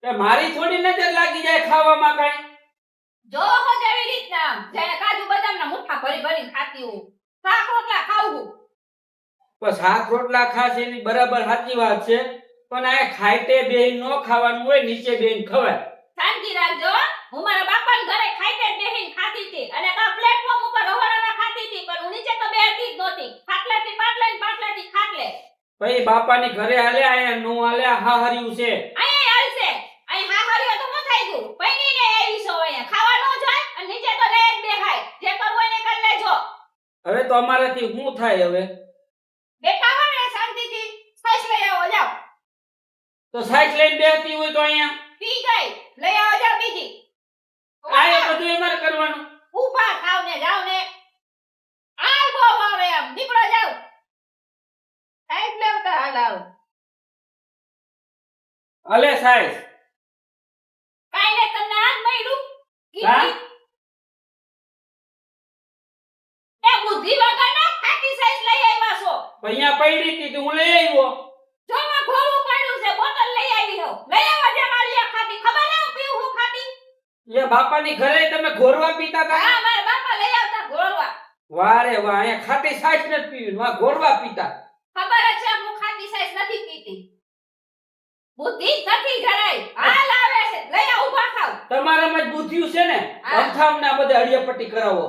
એ મારી થોડી નજર લાગી જાય ખાવામાં કાઈ. જો હો જેવી રીતના જેને કાજુ બદામના મુઠ્ઠા ભરી ભરીને ખાતી હું શાક રોટલા ખાઉં છું. પણ શાક રોટલા ખાશે એની બરાબર સાચી વાત છે, પણ આ ખાઈટે બેહીને નો ખાવાનું હોય, નીચે બેહીને ખવાય. શાંતિ રાખજો. હું મારા બાપાના ઘરે ખાઈને બેહીને ખાતી હતી અને કા પ્લેટફોર્મ ઉપર રહોડામાં ખાતી હતી, પણ હું નીચે તો બેઠી જ નહોતી. ખાટલાથી પાટલાથી ખાટલે. ભાઈ બાપાની ઘરે હાલે, આયા નો હાલે. આ હાહર્યું છે. અહીંયા હાલશે. અહીં હાહરીઓ તો ન થઈ ગયું. પૈણીને આવી છો અહીંયા ખાવા ન જાય અને નીચે તો લે બેહાય. જે કરવું હોય ને કરી લેજો. હવે તો અમારાથી શું થાય હવે? બેઠા હો ને શાંતિથી સાઈસ લઈ આવો જાઓ. તો સાઈડ લઈને બેહતી હોય તો અહીંયા પી ગઈ લઈ આવો જાઓ બીજી. આ બધું અમારે કરવાનું. ઊભા થાવ ને જાવ ને. આ બહુ આવે આમ નીકળો જાવ. સાઈડ લેવ તો હાલ આવો. અલે સાઈડ કાઈ ને તમને આજ મળ્યું હા? એ બુદ્ધિ વગરના ખાટી સાઈઝ લઈ આવ્યા છો. અહીંયા પડી હતી તો હું લઈ આવ્યો. જો માં ઘોડું પડ્યું છે બોટલ લઈ આવી હો. લઈ આવો જે માલિયા ખાતી ખબર ને હું પીવું હું ખાતી. એ બાપાની ઘરે તમે ઘોરવા પીતા હતા? હા મારા બાપા લઈ આવતા ઘોરવા. વાહ રે વાહ, અહીંયા ખાટી સાઈડ નથી પીવી, વાહ ઘોરવા પીતા. ખબર જ છે હું ખાટી સાઈઝ નથી પીતી. બુદ્ધિ નથી જરાય. હાલ આવે છે લઈ આવ ઊભા થાવ. તમારામાં જ બુદ્ધિયું છે ને. હા. અંથામના બધે અડિયાપટ્ટી કરાવો.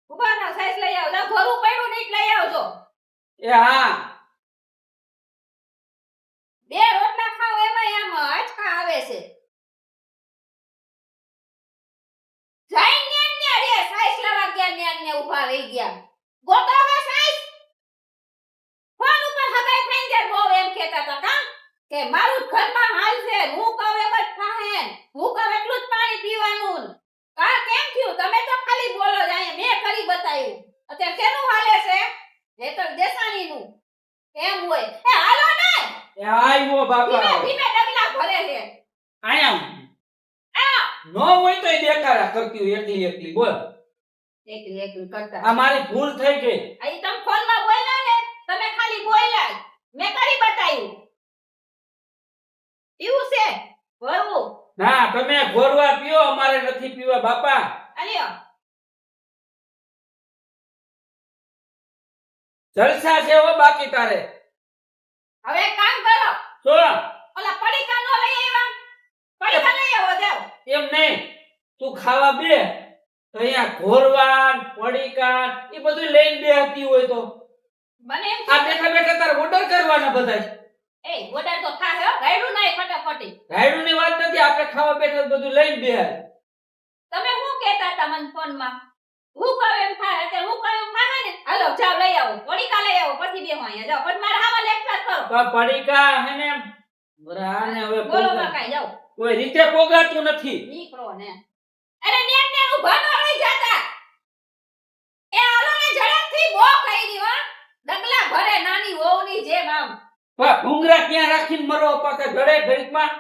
ઊભા થાવ સાઈઝ લઈ આવ. જા ઘોરું પડ્યું નહીં લઈ આવજો. એ હા, બે રોટલા ખાવ એમાં આમ અચકા આવે છે. જઈને ને રે સાઈઝ લેવા ગયા ને ઊભા રહી ગયા. ગોતો હે સાઈઝ. ફોન ઉપર હગાઈ ફાઈન દે બહુ એમ કહેતા હતા કા કે મારું ઘરમાં હાલ છે હું કહું એમ જ થાય. હું કહું એટલું જ પાણી પીવાનું. કા કેમ થયું તમે તો ખાલી બોલો જ અહીંયા મેં કરી બતાવ્યું. અત્યારે કેનું હાલે છે હેતર દેસાણીનું એમ હોય. એ હાલો ને એ આવ્યો બાપા. ધીમે ધીમે ડગલા ભરે છે. અહીંયા આ નો હોય તો દેખાડા કરતી હોય એકલી એકલી. બોલ, એકલી એકલી કરતા. આ મારી ભૂલ થઈ ગઈ. અહીં તમે ફોનમાં બોલ્યા ને તમે ખાલી બોલ્યા મેં કરી બતાવ્યું. એવું છે ભરવું. ના, તમે ઘોરવા પીઓ, અમારે નથી પીવા બાપા. અલ્યો જલસા છે હો બાકી તારે. હવે એક કામ કરો તો ઓલા પડીકા નો લઈ આવ્યા. પડીકા લઈ આવો જાવ. એમ નહીં, તું ખાવા બે તો અહીંયા ઘોરવાન પડીકાન એ બધું લઈને બેહતી હોય તો મને એમ આ બેઠા બેઠા તારે ઓર્ડર કરવાના બધા. એ ઓર્ડર તો થાય હો ગાયડું નાય ફટાફટી. રાયડુની વાત નથી, આપણે ખાવા બેઠા બધું લઈને બેહાય. તમે શું કહેતા હતા મને ફોનમાં? હું કહું એમ થાય એટલે હું કહું એમ થાય ને. હાલો જાવ લઈ આવો પડીકા લઈ આવો પછી બેહો અહીંયા જાવ. પણ મારા હાવા લેક્ચર કરો. તો આ પડીકા હે ને બરાને હવે બોલો માં કાઈ જાવ. કોઈ રીતે પોગાતું નથી. નીકળો ને. અરે નેટ ને ઊભા ન રહી જાતા. એ હાલો ને ઝડપથી બો કરી હો. ડગલા ભરે નાની વહુની જેમ આમ. પણ ભૂંગરા ક્યાં રાખીને મરો પાછા જડે ઘડીકમાં.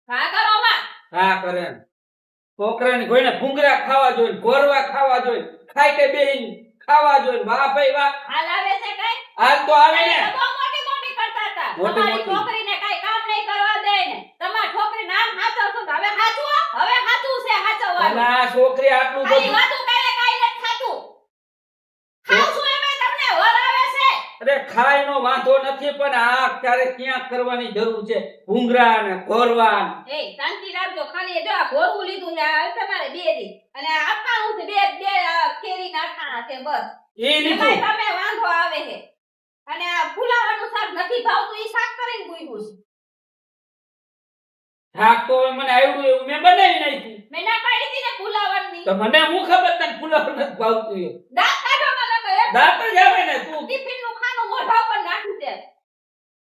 હા કરો માં. હા કરે એમ. છોકરાને કોઈને ભૂંગરા ખાવા જોઈએ, ઘોરવા ખાવા જોઈએ, ખાઈ કે બેહીને ખાવા જોઈએ. વાહ ભાઈ વાહ. હાલ આવે છે કાઈ? હાલ તો આવે ને. તમે બહુ મોટી મોટી કરતા હતા. મોટી તમારી મોટી. છોકરીને કાઈ કામ નહીં કરવા દે ને. તમારી છોકરી નામ હાચવશું તો હવે હાચું છે અને હાચવવાનું. આ છોકરી આટલું ખાલી બધું વાતું કરે કાઈ નથી થાતું. ખાવ છું એમાં તમને વર આવે છે. અરે ખાય નો વાંધો નથી, પણ આ ક્યારે ક્યાં કરવાની જરૂર છે? ભૂંગરા ને ઘોરવા. એ શાંતિ રાખજો. ખાલી જો આ ઘોરવું લીધું ને આ તમારે બે દી અને આપવાનું છે બે બે કેરી નાખવાના છે બસ. એ લીધું. એમાંય તમે વાંધો આવે છે. અને આ ફુલાવાનું શાક નથી ભાવતું ઈ શાક કરીને પૂછ્યું છે. શાક તો હવે મને આવડું એવું મેં બનાવી નાખ્યું. મેં ના પાડી હતી ને ફુલાવાની. તો મને હું ખબર તને ફુલાવ નથી ભાવતું એ. દાંત કાઢો માં લગો એક દાંત જ આવે ને તું. ટિફિન નું ખાનું મોઢા ઉપર નાખ્યું છે.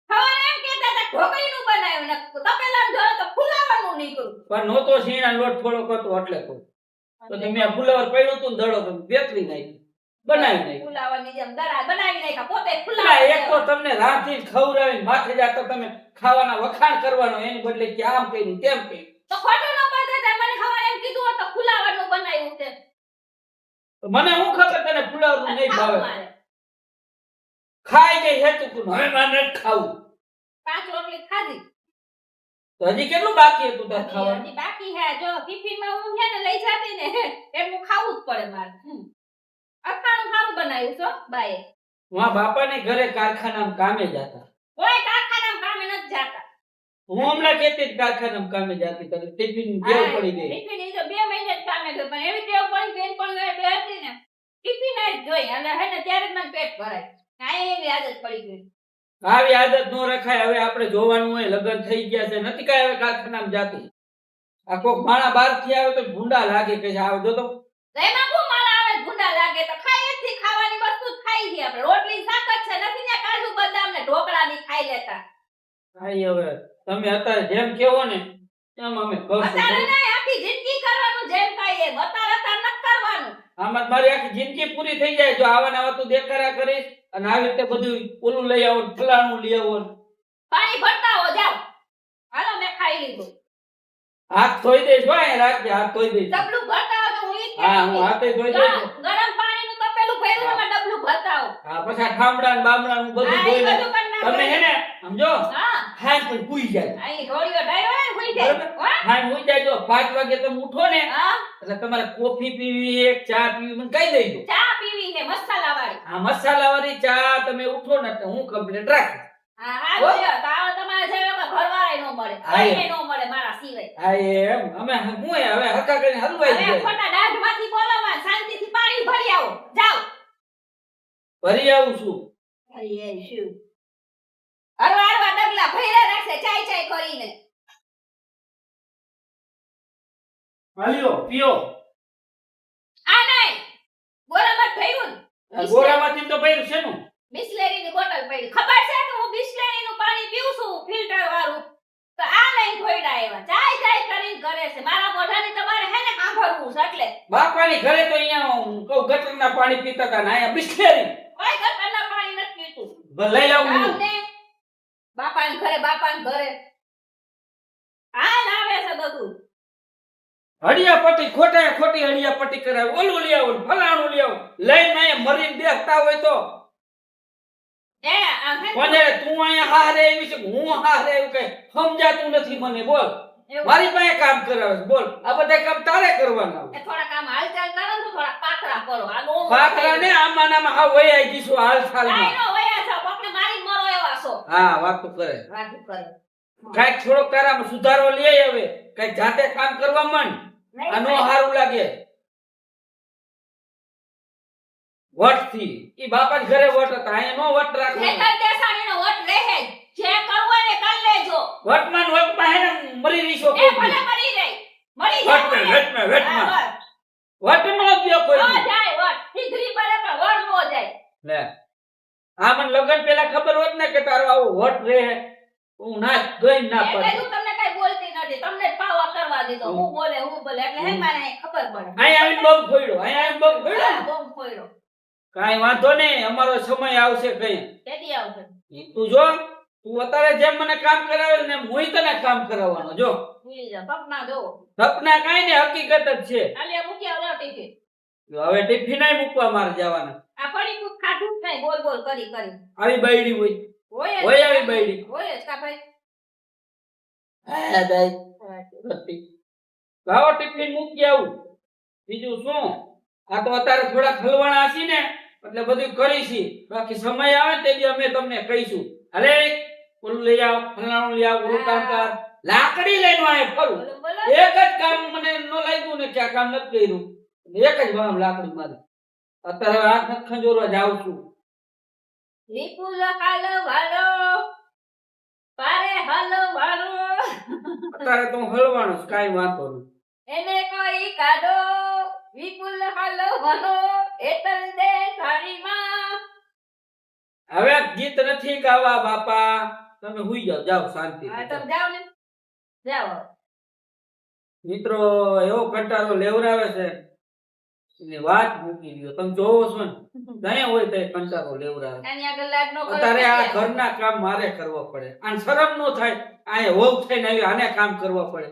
ખબર એમ કહેતા હતા ઢોકળીનું બનાવ્યું ને તપેલામાં ધરો તો ફુલાવાનું નીકળ્યું. પણ નહોતો શીણા લોટ થોડો કરતો એટલે તો તમે આ ફુલાવર પડ્યું તું ને દડો તો બેતરી નાખી બનાવી નાખી. ફુલાવાની જેમ દરા બનાવી નાખ્યા પોતે ના, ફુલાવા. એક તો તમને રાંધીને ખવડાવીને માથે જાતો તમે ખાવાના વખાણ કરવાનો, એની બદલે કે આમ કર્યું તેમ કર્યું. તો ખોટું ન બોલતા હતા. મને ખબર એમ કીધું હોત તો ફુલાવાનું બનાવ્યું છે. તો મને હું ખબર તને ફુલાવરું નહીં ભાવે. મારે ખાઈ ગઈ હેતુ તું હવે મારે નથી ખાવું. 5 રોટલી ખાધી તો હજી કેટલું બાકી હતું તાર ખાવાનું? હજી બાકી હે જો ટિફિનમાં હું છે ને લઈ જાતી ને એટલું ખાવું જ પડે મારે અથાણું સારું બનાવ્યું છો બાએ હું બાપાને ઘરે કારખાનામાં કામે જતા. કોઈ કારખાનામાં કામે નથી જાતા હું હમણાં કહેતી જ કારખાનામાં કામે જતી તને ટિફિન દેવું પડી ગઈ. ટિફિન ઈ તો 2 મહિને જ કામે ગયો પણ એવી ટેવ પડી બેન પણ બે હતી ને ટિફિન જ જોઈ અને હે ને ત્યારે જ મને પેટ ભરાય કાંઈ એવી આદત પડી ગઈ આવી આદત નો રખાય. હવે આપણે જોવાનું હોય લગ્ન થઈ ગયા છે નથી કાંઈ હવે કારખાનામાં જાતી. આ કોક માણા બહાર થી આવે તો ભૂંડા લાગે કે આવ જો તો એમાં બહુ મારા આવે ગુંડા લાગે તો ખાઈ જ થી ખાવાની વસ્તુ જ ખાઈ છી આપણે રોટલી શાક જ છે નથી ને કાજુ બદામ ને ઢોકળા ની ખાઈ લેતા ભાઈ હવે તમે અત્યારે જેમ કેવો ને એમ અમે કરશું. અત્યારે નહીં આખી જિંદગી કરવાનું જેમ કાંઈ એમ અત્યારે નથી કરવાનું આમાં મારી આખી જિંદગી પૂરી થઈ જાય જો આવા ને આવા તું દેખાડા કરીશ અને આવી રીતે બધું ઓલું લઈ આવો ને ફલાણું લઈ આવો ને. પાણી ભરતા હો જાઓ હાલો મેં ખાઈ લીધું હાથ ધોઈ દઈશ ભાઈ રાખજે હાથ ધોઈ દઈશ. ડબલું ભરતા હો તો હું ઈ જ હા કહેતી હું હાથે ધોઈ દઈશ. ગરમ પાણીનું તપેલું ભર્યું એમાં ડબલું ભરતા હો હા પછી આ ઠામડા ને બામડા નું બધું હા, ઈ ધોઈ બધું કરી નાખો. તમે હે ને સમજો હા ખાઈ પણ પૂઈ જાય. અહીં ઘોડીઓ ડાયો હોય ને ભૂઈ જાય બરાબર? હો? ખાઈ પૂઈ જાય જો 5 વાગે તમે ઉઠો ને હા એટલે તમારે કોફી પીવી એક ચા પીવી મને કહી દેજો. ચા પીવી છે મસાલા વાળી આ મસાલા વાળી ચા તમે ઉઠો ને તો હું કમ્પ્લીટ રાખીશ. હા હા જો તાવ તમારે જેવા ઘરવાળાય નો મળે હા, એ. કોઈને નો મળે મારા સિવાય હા એમ અમે હું હવે હકા કરીને હલવાઈ હવે જાય. ખોટા દાઢમાંથી બોલાવા શાંતિથી પાણી ભરી આવો જાઓ ભરી આવું છું. અરે એ શું હરવા હરવા ડગલા ભર્યા રાખશે ચાય ચાય કરીને હાલ્યો પીઓ. આ નહીં બરાબર થયું આ ગોરામાંથી તો ભર્યું છે નું. બિસ્લેરી ની બોટલ પડી ખબર છે કે હું બિસ્લેરી નું પાણી પીઉં છું ફિલ્ટર વાળું તો આ નહીં ખોઈડા એવા ચાય ચાય કરીને કરે છે મારા મોઢાની તમારે હે ને સાંભળવું છે એટલે બાપાની ઘરે તો અહીંયા કહું ગટરના પાણી પીતા હતા ને અહીંયા બિસ્લેરી. કોઈ ગટરના પાણી નથી પીતું લઈ આવું હું. આમને બાપાને ઘરે આ લાવે છે બધું હડિયા પટ્ટી ખોટા ખોટી હડિયા પટ્ટી કરાવે ઓલું લઈ આવો ને ફલાણું લઈ આવો લઈને અહીંયા મરીને બેસતા હોય તો એ આ હે કોને તું અહીંયા હારે એવી છે હું હારે એવું કઈ સમજાતું નથી મને બોલ. એવું. મારી પાસે કામ કરાવે છે બોલ આ બધા કામ તારે કરવાના હોય. એ થોડા કામ હાલચાલ કરો ને તો થોડા પાતળા કરો આ નો પાકરા ને આમાં ને આમાં હા વૈયા જઈશું હાલ કાઈ સાલમાં. નો વયા છો કોકને મારી મરો એવા છો હા વાત તો કરે. વાતું કરે કાંઈક થોડોક તારામાં સુધારો લઈ આય હવે કાંઈક જાતે કામ કરવા માંડ. આ નો હારું લાગે વટથી ઈ બાપાના ઘરે વટ હતા અહીંયા નો વટ રાખવાનો. ખેતર દેસાણીનો વટ રહે જ. જે કરવું હોય ને કરી લેજો વટમાં ને વટમાં હે ને મરી રહીશો એ ભલે મરી જાય મરી જાય વટમાં વટમાં હા, વટનો ઉપયોગ બસ. કોઈ ન જાય વટ ઠીકરી પડે પણ વટ નો જાય લે આ મને લગન પેલા ખબર હોત ને કે તારો આવો વટ રહે હું ના ગઈ ના એટલે પડે. હું તમને કઈ બોલતી નથી તમને જ પાવા કરવા દીધો હું બોલે એટલે હે મારે ખબર પડે અહીંયા આવીને બમ ફોડ્યો અહીંયા આવીને બમ ફોડ્યો. હા, બોમ્બ ફોડ્યો કાંઈ વાંધો નહીં અમારો સમય આવશે કઈ. કેદી આવશે ઈ તું જો તું અત્યારે જેમ મને કામ કરાવે ને એમ હુંય તને કામ કરાવવાનો જો. ભૂલી જા સપના જોવો સપના કાંઈ ને હકીકત જ છે. આલિયા મૂક્યા ઓલા ટીફી હવે ટિફિન આય મૂકવા મારે જવાના. આ ફરી કુક ખાધું જ નહીં બોલ બોલ કરી આવી બૈડી હોય હોય હોય આવી બૈડી. હોય જ કા ભાઈ હા દાઈ લાવો ટિફિન મૂકી આવું બીજું શું. આ તો અત્યારે થોડા ખલવાણા હશી ને એટલે બધું કરીશી બાકી સમય આવે તે દી અમે તમને કહીશું. અરે ઓલું લઈ આવ ફલાણું લઈ આવ ઓલું કામ કર લાકડી લઈને આય ફરું. બોલો બોલો એક જ કામ મને ન લાગ્યું ને કે આ કામ નથી કર્યું એક જ વામ લાકડી મારે અત્યારે હાથ નથી ખંજોરવા જાઉં છું. વિપુલ હાલો વાલો પારે હાલો વાલો અત્યારે તો હું હલવાનો છું કાંઈ વાંધો નહીં. એને કોઈ કાઢો વિપુલ હાલો વાલો એતલ દે થાળીમાં હવે ગીત નથી ગાવા બાપા તમે હુઈ જાઓ જાઓ શાંતિ. હા તમે જાઓ ને જાઓ મિત્રો એવો કંટાળો લેવરાવે છે એની વાત મૂકી દો. તમે જોવો છો ને ત્યાં હોય તો કંટાળો લેવરાવે. આની આગળ લાગ નો કરો અત્યારે આ ઘરના કામ મારે કરવા પડે. આને શરમ નો થાય આ વહુ થઈને આવી આને કામ કરવા પડે.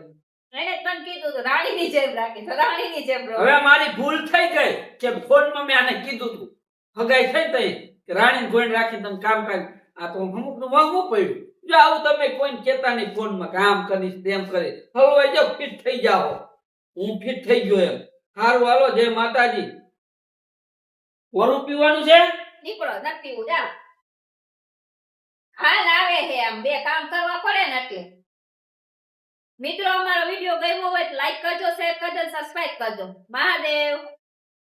એને તન કીધું તો રાણીની જેમ રાખી તો રાણીની જેમ રહો હવે મારી ભૂલ થઈ ગઈ કે ફોનમાં મેં આને કીધું હતું હગાઈ થઈ તઈ કે રાણીને ગોઈન રાખીને તમે કામ કરી આ તો અમુક નું વહવું પડ્યું જો આવું તમે કોઈને કહેતા નહીં ફોનમાં કે આમ કરીશ તેમ કરીશ. હલવાઈ જાઓ, ફિટ થઈ જાઓ. હું ફિટ થઈ ગયો એમ. હારું હાલો, જય માતાજી. વરું પીવાનું છે? નીકળો નથી પીવું જાઓ હાલ આવે છે આમ બે કામ કરવા પડે ને એટલે મિત્રો અમારો વિડીયો ગમ્યો હોય તો લાઈક કરજો શેર કરજો સબસ્ક્રાઇબ કરજો મહાદેવ